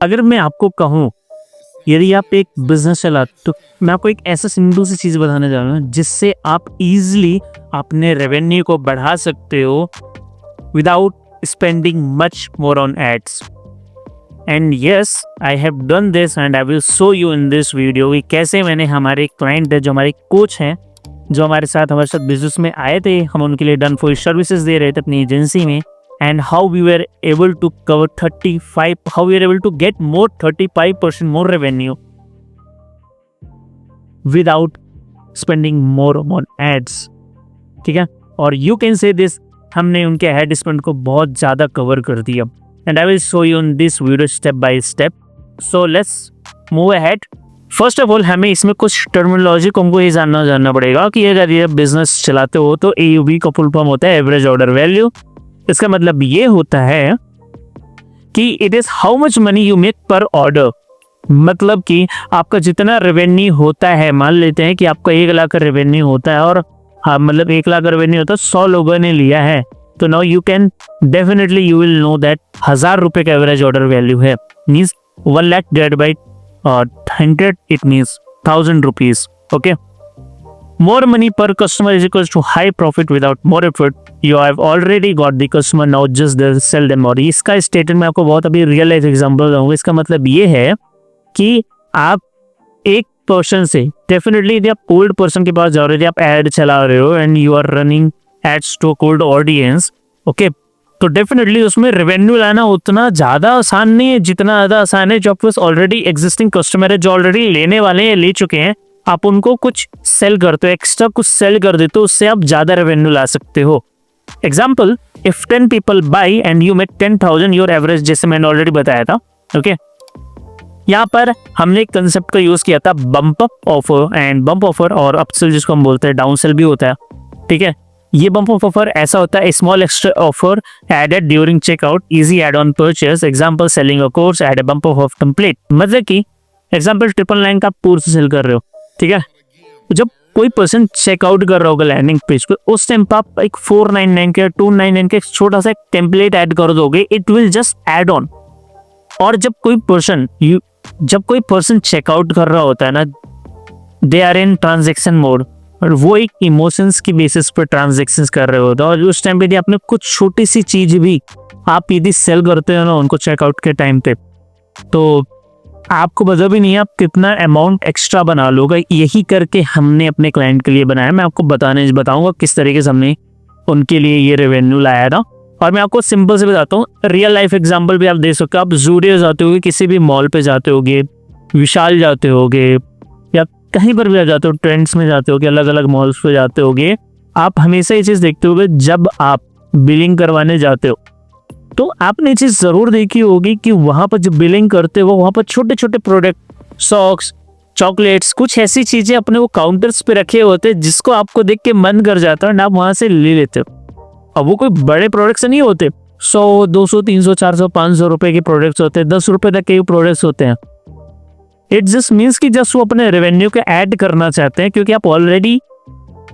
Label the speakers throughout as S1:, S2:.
S1: अगर मैं आपको कहूँ, यदि आप एक बिजनेस चलाते तो मैं आपको एक ऐसा सिंपल सी चीज़ बताने जा रहा हूँ जिससे आप इजीली अपने रेवेन्यू को बढ़ा सकते हो without spending much more on ads. And yes, I have done this and I will show you in this video कि कैसे मैंने हमारे क्लाइंट है जो हमारे कोच हैं, जो हमारे साथ बिजनेस में आए थे, हम उनके लिए डन फॉर सर्विसेज दे रहे थे अपनी एजेंसी में, and how we were able to cover 35, how we were able to get more 35% more revenue without spending more on ads। ठीक है, और you can say this, हमने उनके एड स्पेंड को बहुत ज़्यादा कवर कर दिया and I will show you in this video step by step। So let's move ahead। First of all हमें इसमें कुछ टर्मिनोलॉजी को हमको ये जानना पड़ेगा कि अगर ये बिजनेस चलाते हो तो AOV का फुल फॉर्म होता है एवरेज ऑर्डर वैल्यू। इसका मतलब ये होता है कि it is how much money you make पर ऑर्डर। मतलब कि आपका जितना रेवेन्यू होता है, मान लेते हैं कि आपका 1 लाख का रेवेन्यू होता है और मतलब 1 लाख का रेवेन्यू होता है, 100 लोगों ने लिया है, तो now you can definitely you will know that 1000 रुपए का एवरेज ऑर्डर वैल्यू है। Means 1 lakh divide by 100 it means 1000 rupees. Okay, more money per customer is equals to high profit without more effort। You have already got the customer, now just sell them more। इसका statement मैं आपको बहुत अभी real life example दूंगा। इसका मतलब ये है कि आप एक पर्सन से डेफिनेटली, यदि आप कोल्ड पर्सन के पास जा रहे हो, यदि आप एड चला रहे हो and you are running ads to cold audience, okay, तो डेफिनेटली उसमें रेवेन्यू लाना उतना ज़्यादा आसान नहीं है जितना ज़्यादा आसान है जो आपके पास ऑलरेडी एग्जिस्टिंग कस्टमर है, जो ऑलरेडी लेने वाले हैं, ले चुके हैं, आप उनको कुछ सेल करते हो, एक्स्ट्रा कुछ सेल कर देते हो, उससे आप ज्यादा रेवेन्यू ला सकते हो। Example, if 10 people by and you make 10,000 your average, जैसे मैंने ऑलरेडी बताया था। ओके, यहाँ पर हमने एक कंसेप्ट का यूज किया था bump up offer and bump offer और अपसेल, जिसको हम बोलते हैं डाउन सेल भी होता है। ठीक है, ये बम्प अप ऑफर ऐसा होता है, small extra offer added during checkout, easy add on purchase. Example, selling a course add a bump of complete. मतलब कि एग्जाम्पल 999 का आप कोर्स सेल कर रहे हो, ठीक है, जब कोई पर्सन चेकआउट कर रहा होगा लैंडिंग पेज पे, उस टाइम पर आप एक 499 के 299 के छोटा सा एक टेम्पलेट ऐड कर दोगे, it will just add on. और जब कोई पर्सन चेकआउट कर रहा होता है ना, they are in transaction mode, और वो एक इमोशंस की बेसिस पर ट्रांजेक्शन कर रहे होते हैं, और उस टाइम पे यदि आपने कुछ छोटी सी चीज भी आप यदि सेल करते हो ना उनको चेकआउट के टाइम पे, तो आपको पता भी नहीं है आप कितना अमाउंट एक्स्ट्रा बना लोगे। यही करके हमने अपने क्लाइंट के लिए बनाया। मैं आपको बताऊंगा किस तरीके से हमने उनके लिए ये रेवेन्यू लाया था। और मैं आपको सिंपल से बताता हूँ, रियल लाइफ एग्जांपल भी आप दे सकते हो। आप ज़ूडियो जाते होगे, किसी भी मॉल पे जाते होगे, विशाल जाते होगे, या कहीं पर भी जाते हो, ट्रेंड्स में जाते होगे, अलग अलग मॉल्स पे जाते होगे, आप हमेशा ये चीज़ देखते होगे, जब आप बिलिंग करवाने जाते हो तो आपने चीज जरूर देखी होगी कि वहां पर जब बिलिंग करते हो, वहां पर छोटे छोटे प्रोडक्ट, सॉक्स, चॉकलेट्स, कुछ ऐसी चीजें अपने वो काउंटर्स पे रखे होते हैं जिसको आपको देख के मन कर जाता है ना, आप वहां से ले लेते हो। अब वो कोई बड़े प्रोडक्ट्स नहीं होते, 100, 200, 300, 400, 500 रुपए के प्रोडक्ट्स होते हैं, 10 रुपए तक के प्रोडक्ट्स होते हैं। इट जस्ट मीन्स कि जस्ट वो अपने रेवेन्यू को ऐड करना चाहते हैं, क्योंकि आप ऑलरेडी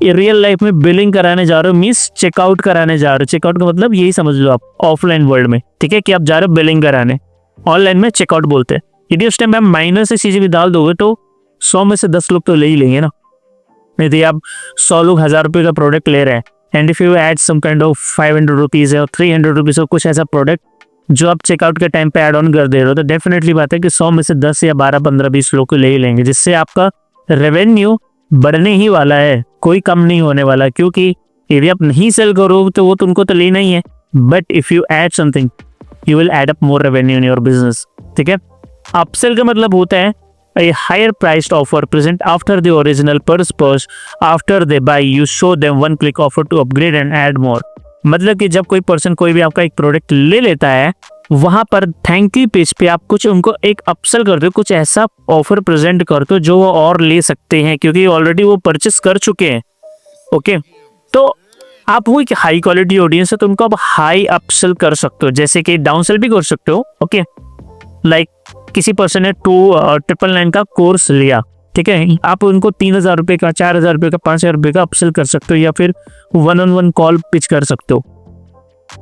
S1: रियल लाइफ में बिलिंग कराने जा रहे हो, मीन्स चेकआउट कराने जा रहे हो। चेकआउट का मतलब यही समझ लो आप ऑफलाइन वर्ल्ड में, ठीक है, कि आप जा रहे हो बिलिंग कराने, ऑनलाइन में चेकआउट बोलते हैं। यदि उस टाइम में आप माइनर से चीजें भी डाल दोगे तो 100 में से 10 लोग तो ले ही लेंगे ना। यदि आप 100 लोग 1000 रुपये का प्रोडक्ट ले रहे हैं, and if you add some kind of 500 rupees और 300 रुपीज और कुछ ऐसा प्रोडक्ट जो आप चेकआउट के टाइम पे ऐड ऑन कर दे रहे हो, तो डेफिनेटली बात है कि 100 में से 10 या 12, 15, 20 लोग को ले ही लेंगे, जिससे आपका रेवेन्यू बढ़ने ही वाला है, कोई कम नहीं होने वाला। क्योंकि यदि आप नहीं सेल करो तो वो तुमको तो लेना ही है, but if you add something you will add up more revenue in your business. ठीक है, अपसेल का मतलब होता है a higher priced offer present after the original purchase। after they buy you show them one click offer to upgrade and add more। मतलब कि जब कोई पर्सन कोई भी आपका एक प्रोडक्ट ले लेता है, वहां पर थैंक यू पेज पे आप कुछ उनको एक अपसेल करते हो, कुछ ऐसा ऑफर प्रेजेंट करते हो जो वो और ले सकते हैं, क्योंकि ऑलरेडी वो परचेस कर चुके हैं। ओके, तो आप वो एक हाई क्वालिटी ऑडियंस है तो उनको आप हाई अपसेल कर सकते हो, जैसे कि डाउन सेल भी कर सकते हो। ओके, लाइक किसी पर्सन ने 999 का कोर्स लिया, ठीक है, आप उनको 3000 रुपये का, 4000 रुपये का, 5000 रुपये का अपसेल कर सकते हो, या फिर 1-on-1 कॉल पिच कर सकते हो।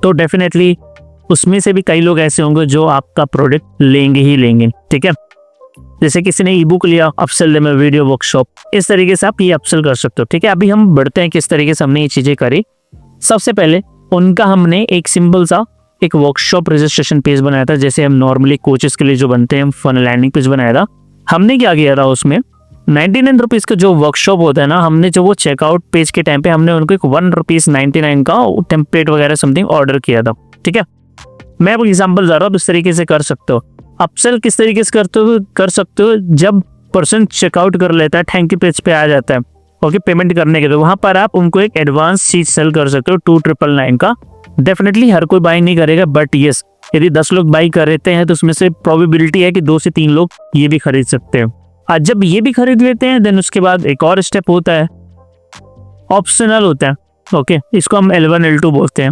S1: तो डेफिनेटली उसमें से भी कई लोग ऐसे होंगे जो आपका प्रोडक्ट लेंगे ही लेंगे, ठीक है। जैसे किसी ने ई बुक लिया, अपसेल में वीडियो वर्कशॉप, इस तरीके से आप ये अपसेल कर सकते हो, ठीक है। अभी हम बढ़ते हैं किस तरीके से हमने ये चीजें करी। सबसे पहले उनका हमने एक सिंपल सा एक वर्कशॉप रजिस्ट्रेशन पेज बनाया था, जैसे हम नॉर्मली कोचेस के लिए जो बनते हैं फन लैंडिंग पेज बनाया था। हमने क्या किया था, उसमें 99 रुपीज़ का जो वर्कशॉप होता है ना, हमने जो वो चेकआउट पेज के टाइम पे हमने उनको एक 1 रुपीज़ 99 का टेम्पलेट वगैरह समथिंग ऑर्डर किया था, ठीक है। मैं वो एग्जाम्पल दे रहा हूँ, इस तरीके से कर सकते हो। अपसेल किस तरीके से कर सकते हो, जब पर्सन चेकआउट कर लेता है, थैंक यू पेज पे आ जाता है, ओके, पेमेंट करने के लिए, वहाँ पर आप उनको एक एडवांस चीज सेल कर सकते हो 2999 का। डेफिनेटली हर कोई बाई नहीं करेगा, बट यस, यदि 10 लोग बाई कर लेते हैं तो उसमें से प्रोबेबिलिटी है कि 2 से 3 लोग ये भी खरीद सकते हैं। आज जब ये भी खरीद लेते हैं, देन उसके बाद एक और स्टेप होता है, ऑप्शनल होता है, ओके, इसको हम L1 L2 बोलते हैं।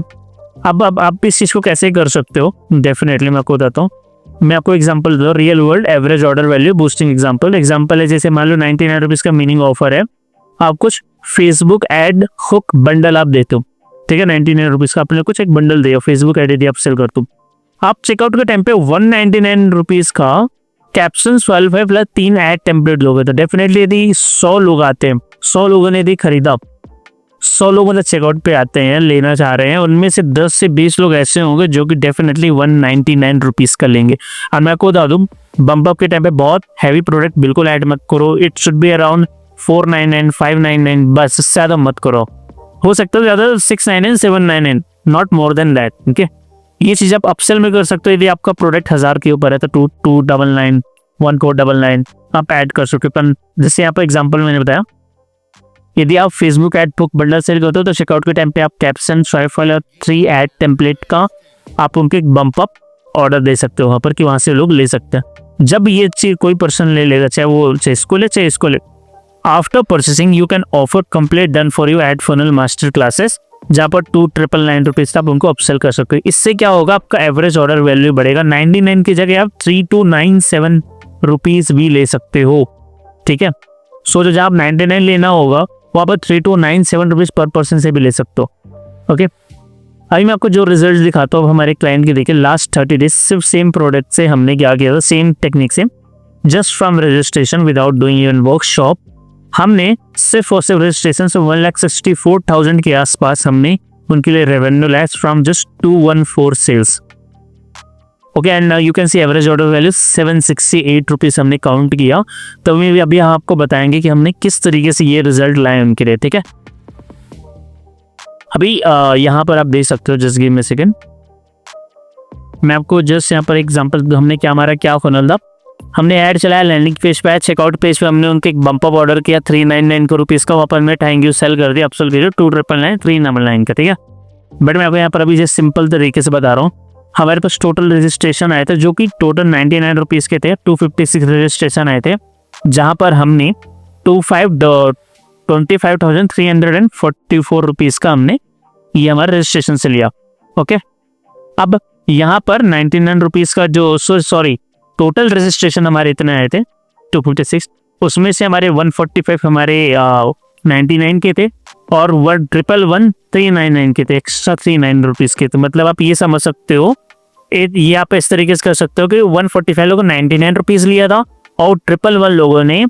S1: अब आप इस चीज को कैसे कर सकते हो, डेफिनेटली मैं आपको बताता हूँ। मैं आपको एग्जांपल दे रहा हूँ, real world average order value boosting example है, जैसे मान लो 99 रुपीज़ का मीनिंग ऑफर है, आप कुछ फेसबुक एड हुक बंडल आप देते हो, ठीक है, 99 रुपीज़ का आपने कुछ एक बंडल दिया, फेसबुक एड यदि आप सेल करते हो, आप चेकआउट के टाइम पे 199 रुपीज़ का कैप्शन 12 है प्लस 3 एड टेम्पलेट लोगे, तो डेफिनेटली यदि 100 लोग आते हैं, 100 लोगों ने यदि खरीदा, 100 लोग मतलब चेकआउट पे आते हैं, लेना चाह रहे हैं, उनमें से 10 से 20 लोग ऐसे होंगे जो कि डेफिनेटली 199 रुपीज़ का लेंगे। और मैं आपको बता दूँ, बम्प अप के टाइम पे बहुत हैवी प्रोडक्ट बिल्कुल ऐड मत करो, इट शुड बी अराउंड 499 599, बस इससे ज़्यादा मत करो, हो सकता है ज़्यादा 699 799, नॉट मोर देन दैट, ठीक है। ये चीज़ आप अपसेल में कर सकते हो, यदि आपका प्रोडक्ट 1000 के ऊपर है तो 2299 1499 आप ऐड कर सकते हो। जैसे यहाँ पर एग्जाम्पल मैंने बताया, यदि आप Facebook ad book bundle sell करते हो तो चेकआउट के टाइम पे आप कैप्शन 12 और 3 एड टेम्पलेट का आप उनके बम्प अप ऑर्डर दे सकते हो वहाँ पर, कि वहाँ से लोग ले सकते हैं। जब ये चीज कोई पर्सन ले लेगा, चाहे वो इसको ले चाहे इसको ले, after purchasing you can offer complete done for you ad funnel master classes, जहाँ पर 2999 रुपीज़ आप उनको अपसेल कर सकते हो। इससे क्या होगा, आपका एवरेज ऑर्डर वैल्यू बढ़ेगा, 99 की जगह आप 3297 रुपीज़ भी ले सकते हो, ठीक है। सो जहाँ आप 99 लेना होगा वहाँ पर 3297 रुपीज़ पर पर्सन से भी ले सकते हो, ओके। अभी मैं आपको जो रिजल्ट दिखाता हूँ हमारे क्लाइंट के, देखिए लास्ट 30 डेज सिर्फ सेम प्रोडक्ट से हमने क्या किया था, सेम टेक्निक से, just from registration without doing even workshop, हमने सिर्फ और सिर्फ रजिस्ट्रेशन से 1,64,000 के आसपास हमने उनके लिए रेवेन्यू लाया from just 214 sales, okay. And you can see average order value 768 rupees हमने काउंट किया। तो अभी हम आपको बताएंगे कि हमने किस तरीके से ये रिजल्ट लाए उनके लिए, ठीक है। अभी यहाँ पर आप देख सकते हो, just give me a second, मैं आपको जस्ट यहाँ पर एग्जांपल, हमने क्या हमारा क्या फनल था, हमने ऐड चलाया, लैंडिंग पेज पे, चेकआउट पेज पे हमने उनके एक बम्प अप ऑर्डर किया 399 रुपीज़ का, वहाँ पर मैं थैंक यू सेल कर दिया, अपसेल कर दिया 2999 399 का, ठीक है। बट मैं आपको यहाँ पर अभी जैसे सिंपल तरीके से बता रहा हूँ, हमारे पास टोटल रजिस्ट्रेशन आए थे जो कि टोटल 99 रुपीज़ के थे, 256 रजिस्ट्रेशन आए थे, जहाँ पर हमने 25,344 रुपीज़ का हमने ये हमारे रजिस्ट्रेशन से लिया, ओके। अब यहाँ पर 99 रुपीज़ का जो सॉरी टोटल रजिस्ट्रेशन हमारे इतने आए थे 256, उसमें से हमारे 145 हमारे 99 के थे और 1,399 के थे, एक्स्ट्रा 39 रुपीज़ के थे। मतलब आप ये समझ सकते हो, ये आप इस तरीके से कर सकते हो कि 145 लोगों ने 99 रुपीज़ लिया था और 111 लोगों ने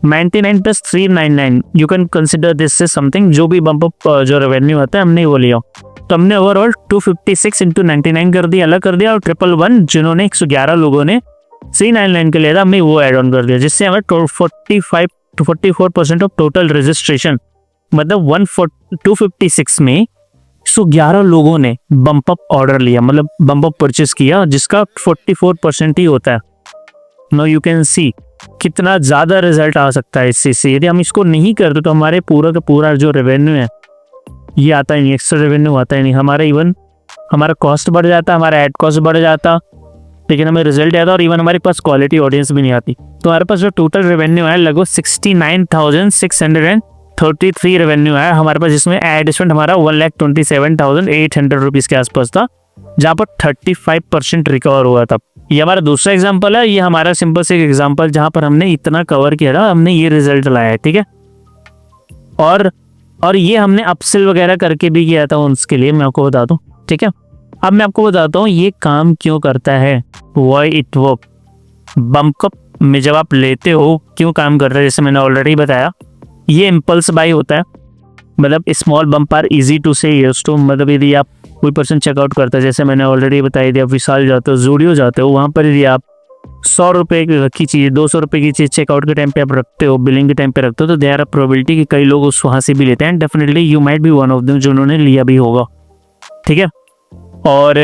S1: 99 plus 399, you can consider this is something, जो भी बम्प अप जो रेवेन्यू आता है हमने वो लिया, तो हमने ओवरऑल 256 इंटू 99 कर दिया, अलग कर दिया, और 111 जिन्होंने 111 लोगों ने 399 के लिया था हमने वो एड ऑन कर दिया, जिससे हमें 45 to 44% ऑफ टोटल रजिस्ट्रेशन, मतलब 256 में 111 लोगों ने बम्प अप ऑर्डर लिया, मतलब बम्प अप परचेस किया, जिसका 44% ही होता है। नाउ यू कैन सी कितना ज़्यादा रिजल्ट आ सकता है इससे से। यदि हम इसको नहीं करते तो हमारे पूरा का पूरा जो रेवेन्यू है ये आता ही नहीं, एक्स्ट्रा रेवेन्यू आता ही नहीं, हमारा इवन हमारा कॉस्ट बढ़ जाता, हमारा एड कॉस्ट बढ़ जाता, लेकिन हमें रिजल्ट आता और इवन हमारे पास क्वालिटी ऑडियंस भी नहीं आती। तो हमारे पास जो टोटल रेवेन्यू है लगभग 69,633 रेवेन्यू है हमारे पास, जिसमें एड स्पेंड हमारा 1,27,800 रुपीज़ के आसपास था, जहाँ पर 35% रिकवर हुआ था। ये हमारा दूसरा एग्जाम्पल है, ये हमारा सिंपल से एग्जाम्पल जहाँ पर हमने इतना कवर किया था, हमने ये रिजल्ट लाया है, ठीक है। और ये हमने अपसेल वगैरह करके भी किया था उसके लिए, मैं आपको बता दूं, ठीक है। अब मैं आपको बताता हूँ ये काम क्यों करता है, why it work. Bump up में जब आप लेते हो क्यों काम कर रहा है, जैसे मैंने ऑलरेडी बताया, ये इम्पल्स बाई होता है। मतलब small bump are easy to say yes to, मतलब यदि आप कोई पर्सन चेकआउट करता है, जैसे मैंने ऑलरेडी बताया, यदि आप विशाल जाते हो, जूडियो जाते हो, वहाँ पर यदि आप 100 रुपये की चीज़, 200 रुपये की चीज़ चेकआउट के टाइम पे आप रखते हो, बिलिंग के टाइम पे रखते हो, तो देयर आर प्रोबेबिलिटी कि कई लोग उस वहाँ से भी लेते हैं। Definitely you might be one of them जिन्होंने लिया भी होगा, ठीक है। और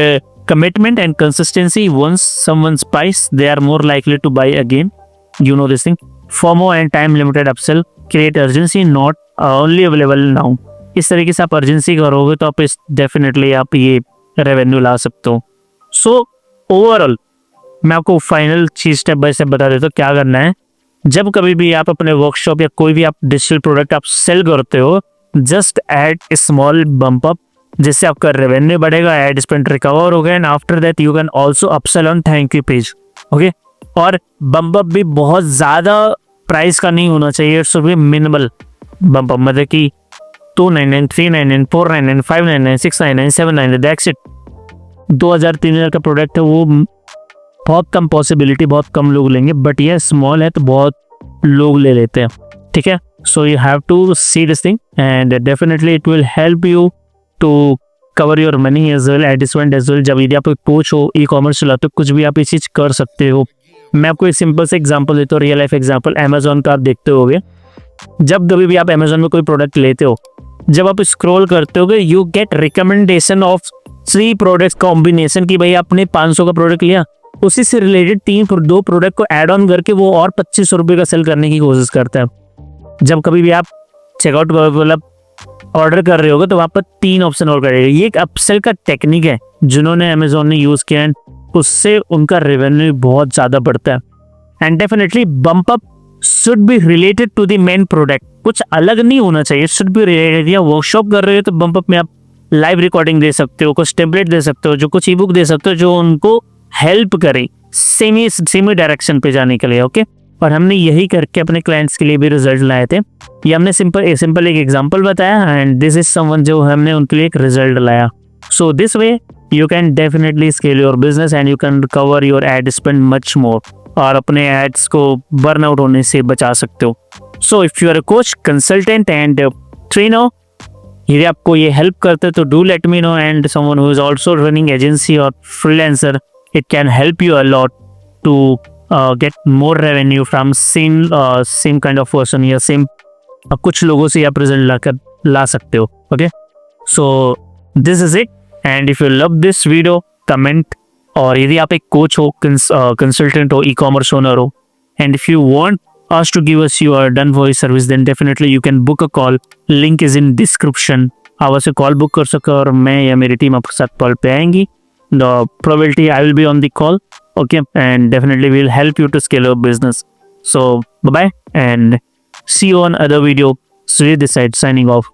S1: commitment and consistency, once someone's buys they are more likely to buy again, you know this thing. FOMO and time limited upsell create urgency, not only available now. इस तरीके से आप अर्जेंसी करोगे तो आप इस डेफिनेटली आप ये रेवेन्यू ला सकते हो। सो ओवरऑल मैं आपको फाइनल चीज स्टेप बाय स्टेप बता देता हूँ क्या करना है। जब कभी भी आप अपने वर्कशॉप या कोई भी आप डिजिटल प्रोडक्ट आप सेल करते हो, just add small bump up, जिससे आपका रेवेन्यू बढ़ेगा, एड स्पेंड रिकवर होगा, and after that you can also upsell on thank you page, okay. और बम्प अप भी बहुत ज़्यादा प्राइस का नहीं होना चाहिए, it's should be minimal bump up, मतलब कि 299, 399, 499, 599, 699, 799, दैट्स इट। 2000-3000 का प्रोडक्ट है, वो बहुत कम पॉसिबिलिटी, बहुत कम लोग लेंगे, बट ये स्मॉल है तो बहुत लोग ले लेते हैं, ठीक है। So you have to see this thing and definitely it will help you to cover your money as well, advertisement as well. जब यदि आप एक कोच हो, ई कॉमर्स चलाते हो, कुछ भी आप ये चीज़ कर सकते हो। मैं आपको एक सिंपल से एग्जांपल देता हूँ, रियल लाइफ एग्जांपल। अमेजोन का आप देखते होगे, जब कभी भी आप अमेजोन में कोई प्रोडक्ट लेते हो, जब आप स्क्रॉल करते हो, you get recommendation of 3 products combination की भाई आपने 500 का प्रोडक्ट लिया, उसी से रिलेटेड 2 प्रोडक्ट को ऐड ऑन करके वो और 2500 रुपये का सेल करने की कोशिश करता है। जब कभी भी आप चेकआउट मतलब ऑर्डर कर रहे होगे तो वहाँ पर 3 ऑप्शन और करेगा। ये एक अपसेल का टेक्निक है जिन्होंने अमेजोन ने यूज़ किया है, उससे उनका रेवेन्यू बहुत ज़्यादा बढ़ता है। And definitely bump up should be related to the main product, कुछ अलग नहीं होना चाहिए, शुड बी रिलेटेड। या वर्कशॉप कर रहे हो तो बम्प अप में आप लाइव रिकॉर्डिंग दे सकते हो, कुछ टेम्पलेट दे सकते हो, जो कुछ ई बुक दे सकते हो जो उनको हेल्प करे सेमी डायरेक्शन पे जाने के लिए, ओके। और हमने यही करके अपने क्लाइंट्स के लिए भी रिजल्ट लाए थे। ये हमने सिंपल एक एग्जांपल बताया एंड दिस इज समवन जो हमने उनके लिए एक रिजल्ट लाया। So this way you can definitely scale your business and you can cover your ad spend much more, और अपने एड्स को बर्न आउट होने से बचा सकते हो। So if you are a coach, consultant and trainer, यदि आपको ये हेल्प करते तो do let me know, and someone who is also running agency और freelancer, it can help you a lot to get more revenue from same kind of person या same कुछ लोगों से आप रिजल्ट ला सकते हो, okay. So this is it, and if you love this video comment, और यदि आप एक कोच हो, कंसल्टेंट हो, ई कॉमर्स ओनर हो, and if you want us to give us your done voice service, then definitely you can book a call, link is in description। आप उसे call book कर सको और मैं या मेरी टीम आपके साथ कॉल पे आएंगी। The probability I will be on the call, okay, and definitely will help you to scale your business. So bye bye and see you on other video. Sri this side signing off.